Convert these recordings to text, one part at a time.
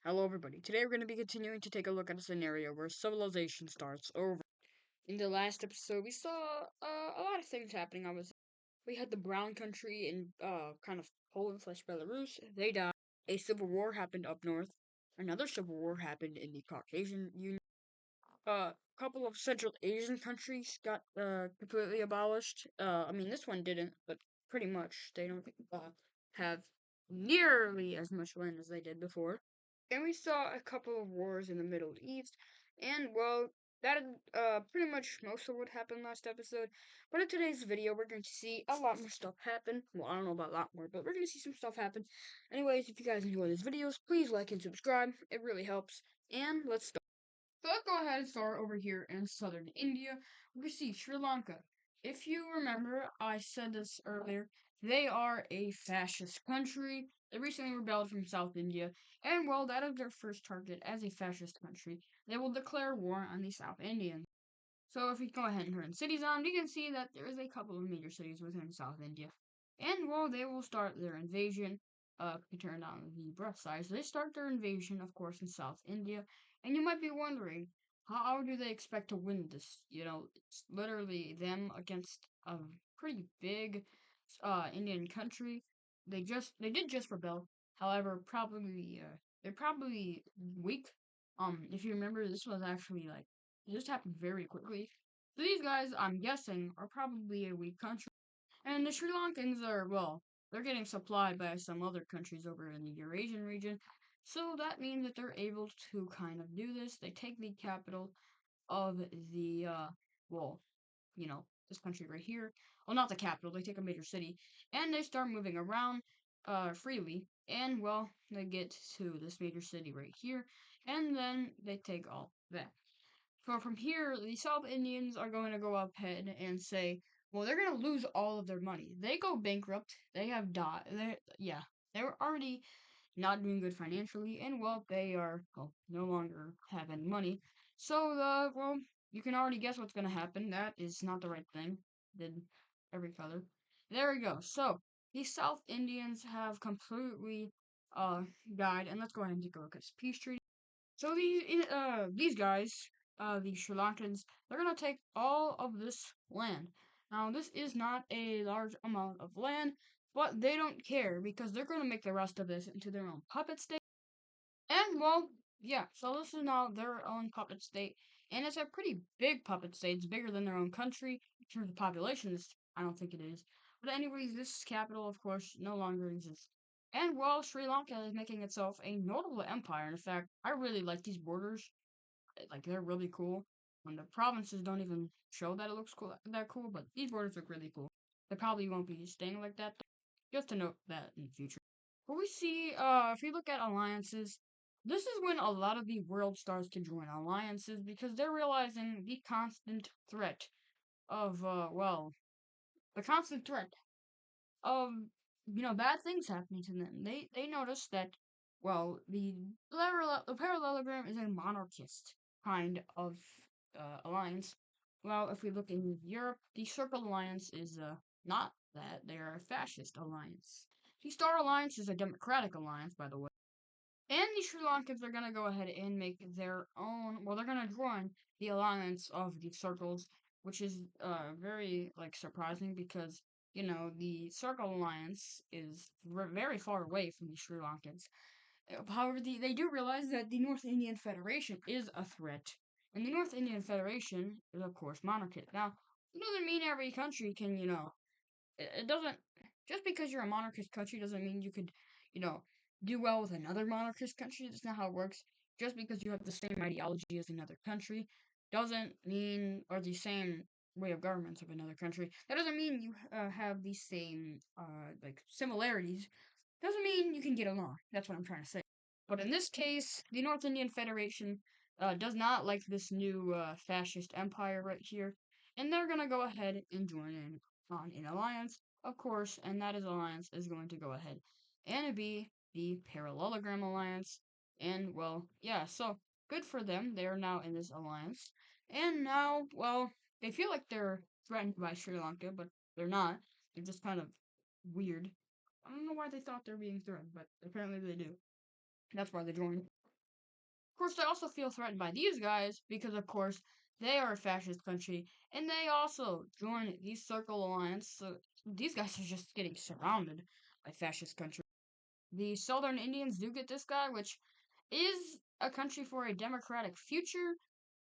Hello, everybody. Today we're going to be continuing to take a look at a scenario where civilization starts over. In the last episode, we saw a lot of things happening. We had the Brown country in kind of Poland slash Belarus. They died. A civil war happened up north. Another civil war happened in the Caucasian Union. A couple of Central Asian countries got completely abolished. This one didn't, but pretty much they don't have nearly as much land as they did before. And we saw a couple of wars in the Middle East, and well, that is pretty much most of what happened last episode. But in today's video, we're going to see a lot more stuff happen. Well, I don't know about a lot more, but we're going to see some stuff happen. Anyways, if you guys enjoy these videos, please like and subscribe. It really helps. And let's start. So let's go ahead and start over here in southern India. We see Sri Lanka. If you remember, I said this earlier, they are a fascist country. They recently rebelled from South India, and well, that is their first target as a fascist country. They will declare war on the South Indians. So if we go ahead and turn cities on, you can see that there is a couple of major cities within South India. And well, they will start their invasion. We turn on the breath size. They start their invasion, of course, in South India. And you might be wondering, how do they expect to win this? It's literally them against a pretty big Indian country. They did just rebel. However, they're probably weak. If you remember, this was actually like it just happened very quickly. So these guys, I'm guessing, are probably a weak country. And the Sri Lankans are, well, they're getting supplied by some other countries over in the Eurasian region. So that means that they're able to kind of do this. They take the capital of the, well, this country right here. Well, not the capital, they take a major city. And they start moving around, freely. And, well, they get to this major city right here. And then they take all that. So from here, the South Indians are going to go up ahead and say, well, they're going to lose all of their money. They go bankrupt. They have died. They were already not doing good financially, and well, they are no longer have any money. So you can already guess what's going to happen. That is not the right thing. Did every color. There we go. So the South Indians have completely died, and let's go ahead and take a look at this peace treaty. So these guys, the Sri Lankans, they're gonna take all of this land. Now this is not a large amount of land, but they don't care because they're gonna make the rest of this into their own puppet state. And well, yeah, so this is now their own puppet state, and it's a pretty big puppet state. It's bigger than their own country in terms of population. I don't think it is. But anyways, this capital, of course, no longer exists. And well, Sri Lanka is making itself a notable empire. In fact, I really like these borders. Like they're really cool. And the provinces don't even show that it looks cool, but these borders look really cool. They probably won't be staying like that. Just to note that in the future. But we see, if we look at alliances, this is when a lot of the world starts to join alliances because they're realizing the constant threat of, the constant threat of, bad things happening to them. They notice that, well, the parallelogram is a monarchist kind of alliance. Well, if we look in Europe, the Circle Alliance is not that. They are a fascist alliance. The Star Alliance is a democratic alliance, by the way. And the Sri Lankans are gonna go ahead and make their own. Well, they're gonna join the alliance of the circles, which is very like surprising because the Circle Alliance is very far away from the Sri Lankans. However, they do realize that the North Indian Federation is a threat, and the North Indian Federation is of course monarchic. Now, it doesn't mean every country can it doesn't just because you're a monarchist country doesn't mean you could, you know, do well with another monarchist country. That's not how it works. Just because you have the same ideology as another country doesn't mean, or the same way of governments of another country. That doesn't mean you have the same like similarities. Doesn't mean you can get along. That's what I'm trying to say. But in this case, the North Indian Federation does not like this new fascist empire right here, and they're gonna go ahead and join in on an alliance, of course, and that is alliance is going to go ahead and be the Parallelogram Alliance. And well, yeah, so good for them. They are now in this alliance, and now, well, they feel like they're threatened by Sri Lanka, but they're not. They're just kind of weird. I don't know why they thought they're being threatened, but apparently they do. That's why they joined. course, they also feel threatened by these guys because, of course, they are a fascist country, and they also join the Circle Alliance. So these guys are just getting surrounded by fascist countries. The Southern Indians do get this guy, which is a country for a democratic future.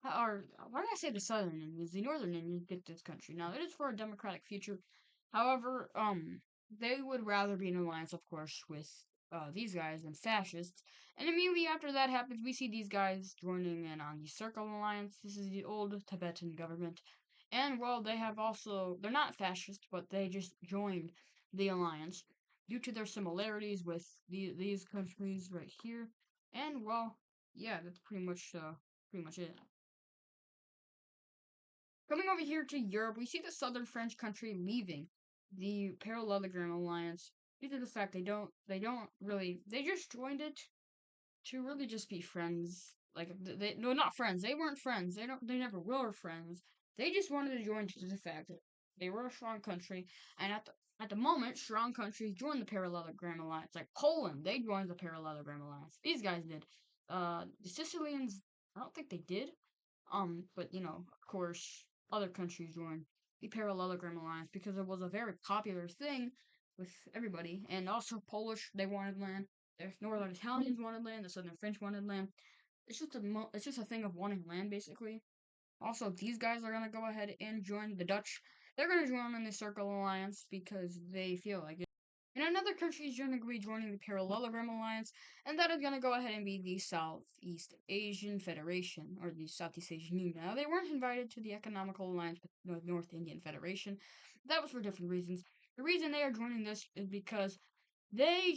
Or why did I say the Southern Indians? The Northern Indians get this country. Now, it is for a democratic future. However, they would rather be in alliance, of course, with these guys than fascists. And immediately after that happens, we see these guys joining in on the Circle Alliance. This is the old Tibetan government. And, well, they're not fascist, but they just joined the alliance due to their similarities with these countries right here. And, well, yeah, that's pretty much it. Coming over here to Europe, we see the southern French country leaving the Parallelogram Alliance due to the fact they just joined it to really just be friends. Like they no, not friends. They weren't friends. They never were friends. They just wanted to join due to the fact that they were a strong country, and at the moment, strong countries joined the Parallelogram Alliance. Like Poland, they joined the Parallelogram Alliance. These guys did. The Sicilians, I don't think they did. But of course, other countries joined the Parallelogram Alliance because it was a very popular thing with everybody. And also Polish, they wanted land. The Northern Italians wanted land. The Southern French wanted land. It's just a thing of wanting land, basically. Also, these guys are gonna go ahead and join the Dutch. They're gonna join in the Circle Alliance because they feel like it. And another country is going to be joining the Parallelogram Alliance, and that is going to go ahead and be the Southeast Asian Federation, or the Southeast Asian Union. Now, they weren't invited to the Economical Alliance with the North Indian Federation. That was for different reasons. The reason they are joining this is because they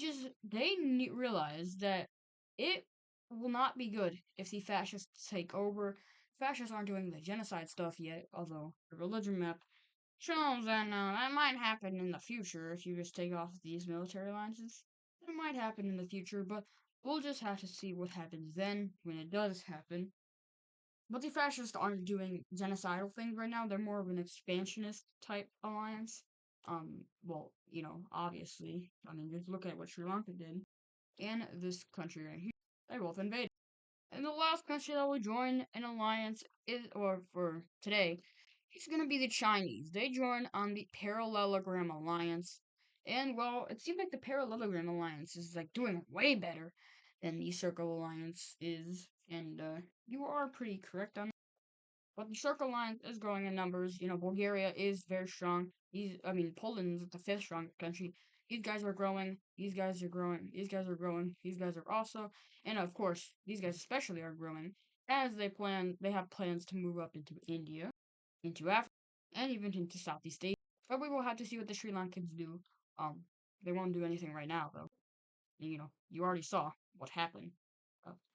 realize that it will not be good if the fascists take over. Fascists aren't doing the genocide stuff yet, although the religion map shows that that might happen in the future if you just take off these military alliances. It might happen in the future, but we'll just have to see what happens then when it does happen. But the fascists aren't doing genocidal things right now. They're more of an expansionist type alliance. Well, obviously, I mean, just look at what Sri Lanka did and this country right here. They both invaded. And the last country that will join an alliance or for today, it's gonna be the Chinese. They join on the Parallelogram Alliance. And well, it seems like the Parallelogram Alliance is like doing way better than the Circle Alliance is. And you are pretty correct on that. But the Circle Alliance is growing in numbers. Bulgaria is very strong. Poland is the fifth strongest country. These guys are growing. These guys are growing. These guys are growing. These guys are also, and of course, these guys especially are growing as they have plans to move up into India, into Africa, and even into Southeast Asia. But we will have to see what the Sri Lankans do. Um, they won't do anything right now, though. You already saw what happened.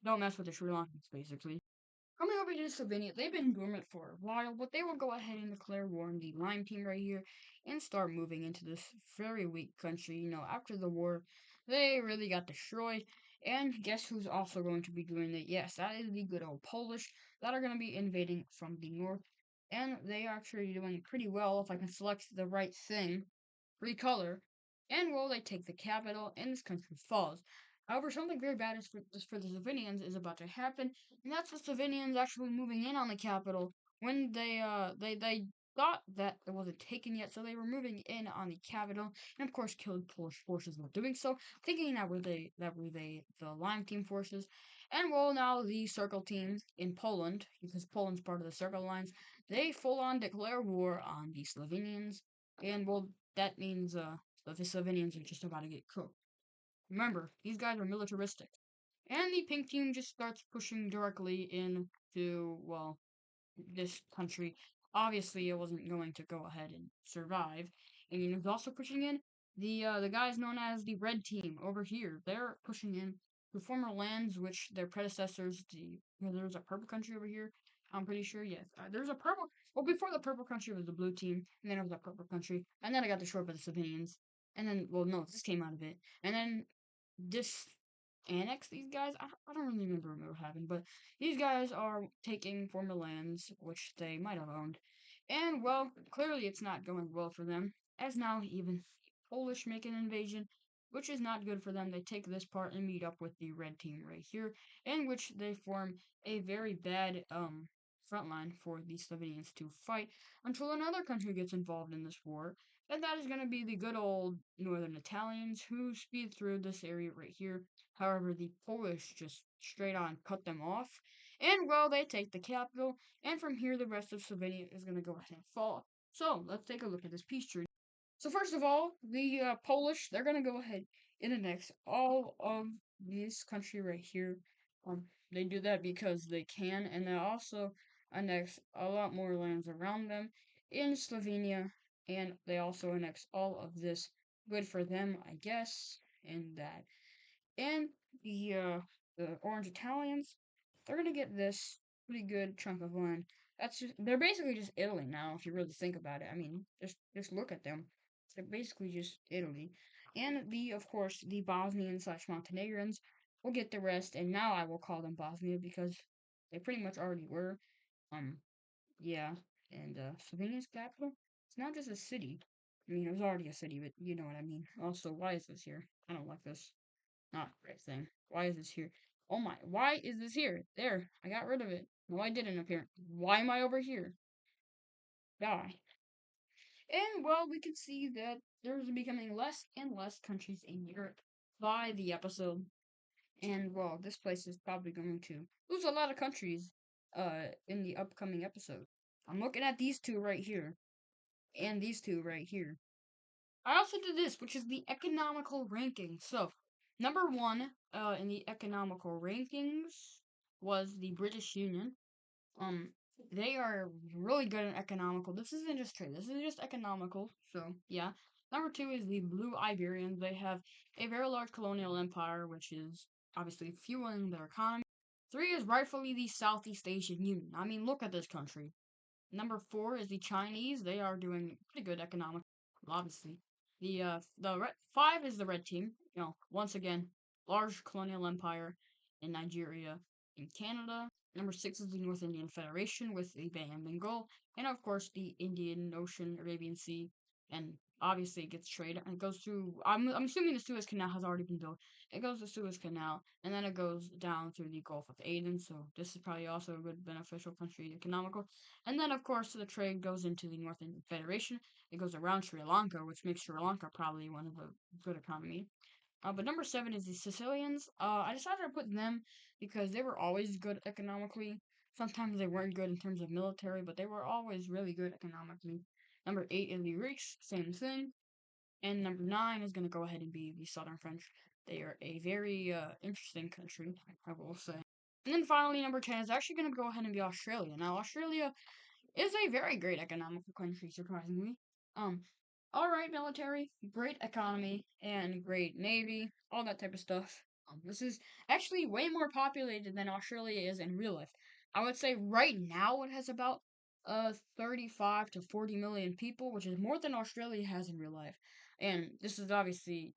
Don't mess with the Sri Lankans, basically. Coming over to Slovenia, they've been dormant for a while, but they will go ahead and declare war on the Lime team right here and start moving into this very weak country. After the war, they really got destroyed. And guess who's also going to be doing it? Yes, that is the good old Polish that are going to be invading from the north. And they are actually doing pretty well if I can select the right thing. Recolor. And well, they take the capital, and this country falls. However, something very bad for the Slovenians is about to happen, and that's the Slovenians actually moving in on the capital when they thought that it wasn't taken yet, so they were moving in on the capital, and of course killed Polish forces while doing so, thinking the Lime team forces, and well now the Circle team in Poland, because Poland's part of the Circle Alliance, they full on declare war on the Slovenians, and well that means the Slovenians are just about to get cooked. Remember, these guys are militaristic. And the pink team just starts pushing directly into, well, this country. Obviously, it wasn't going to go ahead and survive. And it was also pushing in the guys known as the red team over here. They're pushing in to former lands which their predecessors, there's a purple country over here. I'm pretty sure, yes. There's a purple. Well, before the purple country was the blue team, and then it was a purple country, and then I got destroyed by the Slovenians. And then, well, no, this came out of it. And then this annex these guys. I don't really remember what happened, but these guys are taking former lands, which they might have owned. And, well, clearly it's not going well for them, as now even Polish make an invasion. which is not good for them. They take this part and meet up with the red team right here, in which they form a very bad front line for the Slovenians to fight until another country gets involved in this war, and that is going to be the good old Northern Italians who speed through this area right here. However, the Polish just straight on cut them off, and well, they take the capital, and from here the rest of Slovenia is going to go ahead and fall. So let's take a look at this peace treaty. So first of all, the Polish, they're gonna go ahead and annex all of this country right here. They do that because they can, and they also annex a lot more lands around them in Slovenia, and they also annex all of this. Good for them, I guess, and that. And the Orange Italians, they're gonna get this pretty good chunk of land. They're basically just Italy now, if you really think about it. I mean, just look at them. They're basically just Italy. And of course, the Bosnian slash Montenegrins will get the rest, and now I will call them Bosnia because they pretty much already were. Um, yeah, and Slovenia's capital, it's not just a city. I mean, it was already a city, but you know what I mean. Also, why is this here? I don't like this. Not a great thing. Why is this here? Oh my, why is this here? There, I got rid of it. No, I didn't appear. Why am I over here? Die. And well, we can see that there's becoming less and less countries in Europe by the episode. And well, this place is probably going to lose a lot of countries in the upcoming episode. I'm looking at these two right here and these two right here. I also did this, which is the economical ranking. So, number one in the economical rankings was the British Union. Um, they are really good at economical. This isn't just trade. This is just economical. So, yeah. Number two is the Blue Iberians. They have a very large colonial empire, which is obviously fueling their economy. Three is rightfully the Southeast Asian Union. I mean, look at this country. Number four is the Chinese. They are doing pretty good economic, obviously. Five is the red team. You know, once again, large colonial empire in Nigeria and Canada. Number six is the North Indian Federation with the Bay of Bengal, and of course the Indian Ocean, Arabian Sea, and obviously it gets trade and it goes through. I'm assuming the Suez Canal has already been built. It goes to Suez Canal, and then it goes down through the Gulf of Aden. So this is probably also a good beneficial country, economical. And then, of course, the trade goes into the North Indian Federation. It goes around Sri Lanka, which makes Sri Lanka probably one of a good economy. But number seven is the Sicilians. I decided to put them because they were always good economically. Sometimes they weren't good in terms of military, but they were always really good economically. Number eight is the Greeks, same thing. And number nine is going to go ahead and be the Southern French. They are a very interesting country, I will say. And then finally, number 10 is actually going to go ahead and be Australia. Now, Australia is a very great economical country, surprisingly. Um, alright military, great economy, and great navy, all that type of stuff. This is actually way more populated than Australia is in real life. I would say right now it has about 35 to 40 million people, which is more than Australia has in real life. And this is obviously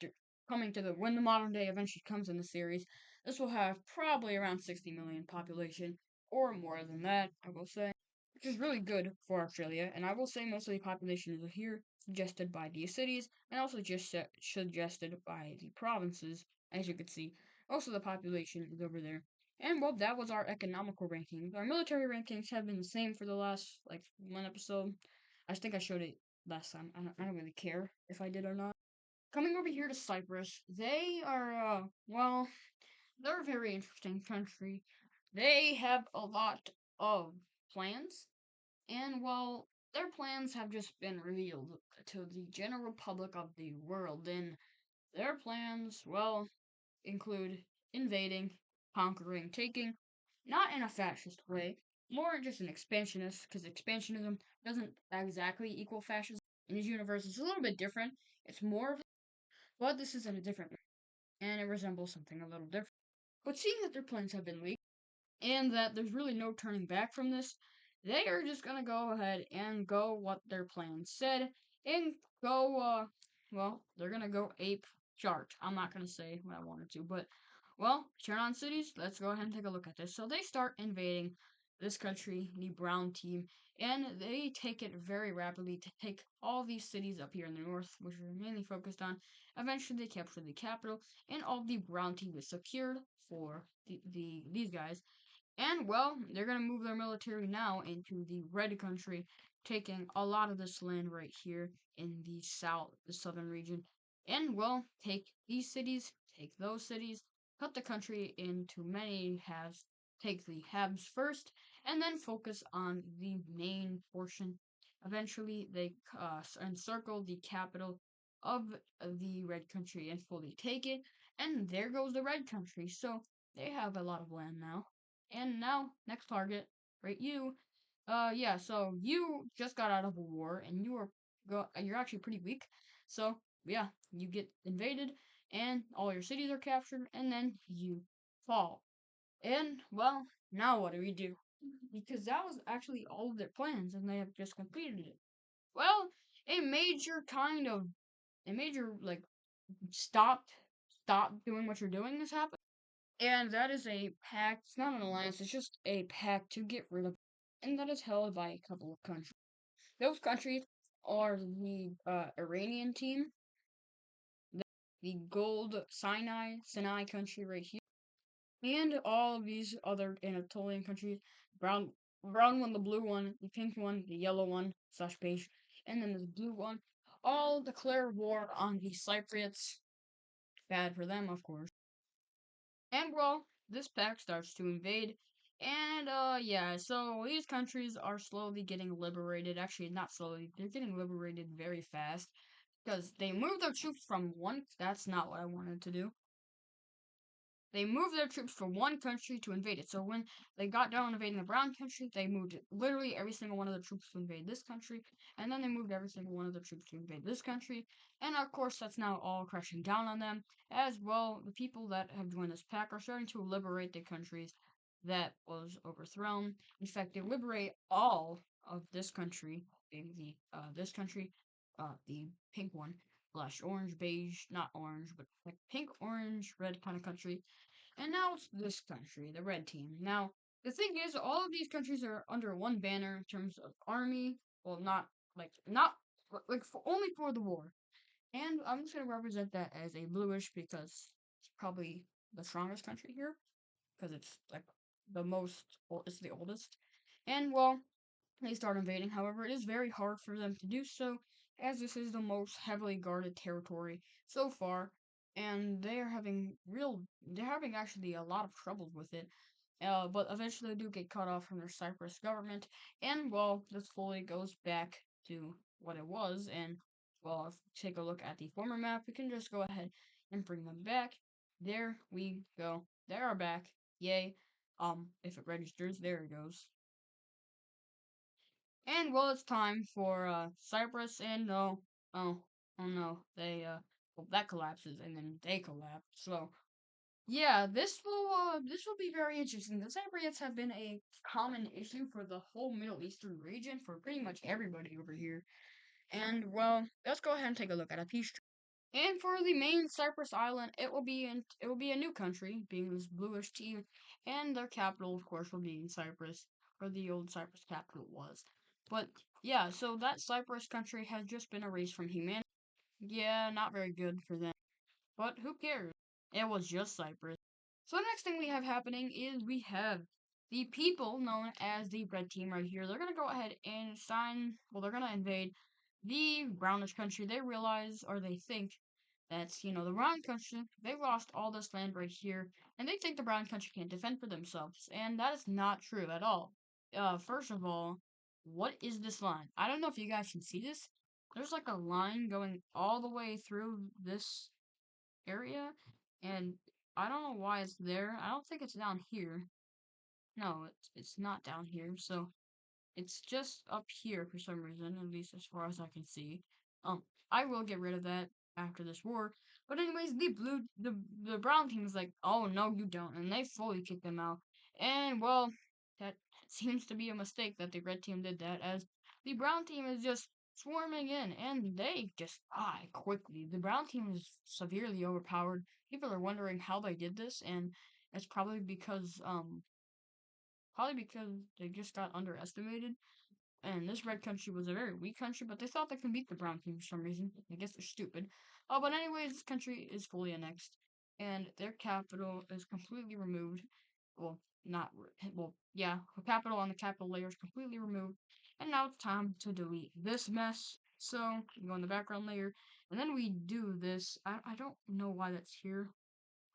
coming to the when the modern day eventually comes in the series, this will have probably around 60 million population or more than that, I will say, which is really good for Australia. And I will say most of the population is here, suggested by the cities, and also just suggested by the provinces. As you can see, most of the population is over there. And well, that was our economical rankings. Our military rankings have been the same for the last like one episode. I think I showed it last time. I don't really care if I did or not. Coming over here to Cyprus, they are well, they're a very interesting country. They have a lot of plans, and well, their plans have just been revealed to the general public of the world, and their plans, well, include invading, conquering, taking, not in a fascist way, more just an expansionist, because expansionism doesn't exactly equal fascism. In this universe, it's a little bit different. It's more of, but this is in a different, and it resembles something a little different. But seeing that their plans have been leaked, and that there's really no turning back from this, they are just gonna go ahead and go what their plan said, and go, well, they're gonna go ape chart. I'm not gonna say what I wanted to, but, well, turn on cities, let's go ahead and take a look at this. So they start invading this country, the brown team, and they take it very rapidly to take all these cities up here in the north, which we're mainly focused on. Eventually, they capture the capital, and all the brown team is secured for these guys. And well, they're gonna move their military now into the red country, taking a lot of this land right here in the southern region. And well, take these cities, take those cities, cut the country into many halves, take the halves first, and then focus on the main portion. Eventually, they encircle the capital of the red country and fully take it. And there goes the red country. So they have a lot of land now. And now, next target, right? You. Yeah. So you just got out of a war, and you're actually pretty weak. So yeah, you get invaded, and all your cities are captured, and then you fall. And well, now what do we do? Because that was actually all of their plans, and they have just completed it. Well, a major kind of a major like stop stop doing what you're doing has happened. And that is a pact, it's not an alliance, it's just a pact to get rid of. And that is held by a couple of countries. Those countries are the Iranian team, the gold Sinai country right here, and all of these other Anatolian countries. Brown, brown one, the blue one, the pink one, the yellow one, slash beige, and then the blue one. All declare war on the Cypriots. Bad for them, of course. And well, this pack starts to invade. And yeah, so these countries are slowly getting liberated. Actually, not slowly, they're getting liberated very fast. Because they move their troops from one that's not what I wanted to do. They moved their troops from one country to invade it. So when they got done invading the brown country, they moved literally every single one of the troops to invade this country, and then they moved every single one of the troops to invade this country. And of course, that's now all crashing down on them. As well, the people that have joined this pack are starting to liberate the countries that was overthrown. In fact, they liberate all of this country, the pink one, slash orange, beige, not orange, but like pink, orange, red kind of country. And now it's this country, the red team. Now, the thing is, all of these countries are under one banner in terms of army. Well, not like only for the war. And I'm just gonna represent that as a bluish because it's probably the strongest country here because it's like it's the oldest. And well, they start invading. However, it is very hard for them to do so, as this is the most heavily guarded territory so far, and they're having actually a lot of trouble with it. But eventually they do get cut off from their Cyprus government, and well, this fully goes back to what it was. And well, if we take a look at the former map, we can just go ahead and bring them back. There we go. They are back. Yay. If it registers, there it goes. And well, it's time for Cyprus. And no, oh, oh no, well, that collapses, and then they collapse. So yeah, this will be very interesting. The Cypriots have been a common issue for the whole Middle Eastern region for pretty much everybody over here. And well, let's go ahead and take a look at a peace treaty. And for the main Cyprus island, it will be a new country, being this bluish team, and their capital, of course, will be in Cyprus, where the old Cyprus capital was. But yeah, so that Cyprus country has just been erased from humanity. Yeah, not very good for them. But who cares? It was just Cyprus. So the next thing we have happening is we have the people known as the red team right here. They're gonna go ahead and they're gonna invade the brownish country. They realize, or they think, that's, the brown country, they lost all this land right here, and they think the brown country can't defend for themselves. And that is not true at all. First of all, what is this line? I don't know if you guys can see this. There's like a line going all the way through this area, and I don't know why it's there. I don't think it's down here. No, it's not down here. So it's just up here for some reason, at least as far as I can see. Um, I will get rid of that after this war. But anyways, the brown team is like, oh no, you don't, and they fully kick them out. And well, that seems to be a mistake that the red team did that, as the brown team is just swarming in, and they just die quickly. The brown team is severely overpowered. People are wondering how they did this, and it's probably because probably because they just got underestimated. And this red country was a very weak country, but they thought they could beat the brown team for some reason. I guess they're stupid. But anyways, this country is fully annexed, and their capital is completely removed. Well, not well, yeah, the capital and the capital layer is completely removed, and now it's time to delete this mess. So we go in the background layer, and then we do this. I don't know why that's here.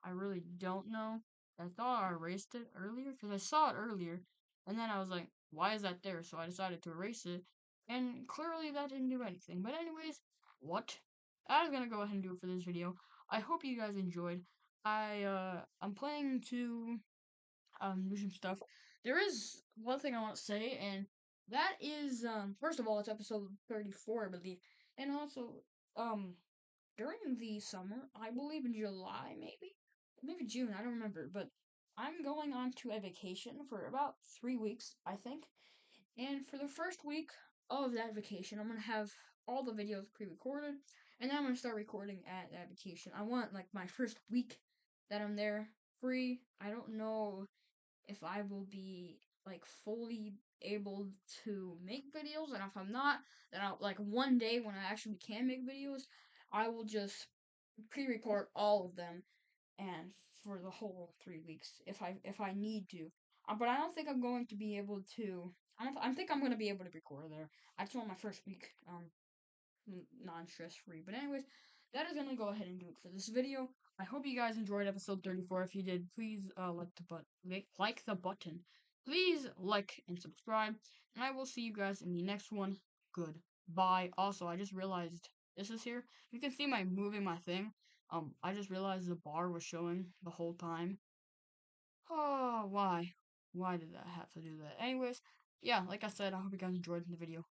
I really don't know. I thought I erased it earlier because I saw it earlier, and then I was like, why is that there? So I decided to erase it, and clearly that didn't do anything. But anyways, what? I was gonna go ahead and do it for this video. I hope you guys enjoyed. I'm planning to do some stuff. There is one thing I want to say, and that is first of all, it's episode 34, I believe, and also um during the summer, I believe in July, maybe June, I don't remember, but I'm going on to a vacation for about 3 weeks, I think. And for the first week of that vacation, I'm gonna have all the videos pre-recorded, and then I'm gonna start recording at that vacation. I want like my first week that I'm there free. I don't know if I will be like fully able to make videos, and if I'm not, then I'll like one day when I actually can make videos, I will just pre-record all of them and for the whole 3 weeks if I need to. But I don't think I'm going to be able to. I think I'm going to be able to record there. I just want my first week non-stress free. But anyways, that is gonna go ahead and do it for this video. I hope you guys enjoyed episode 34. If you did, please like the button. Please like and subscribe, and I will see you guys in the next one. Goodbye. Also, I just realized this is here. You can see my moving my thing. I just realized the bar was showing the whole time. Oh, why? Why did that have to do that? Anyways, yeah, like I said, I hope you guys enjoyed the video.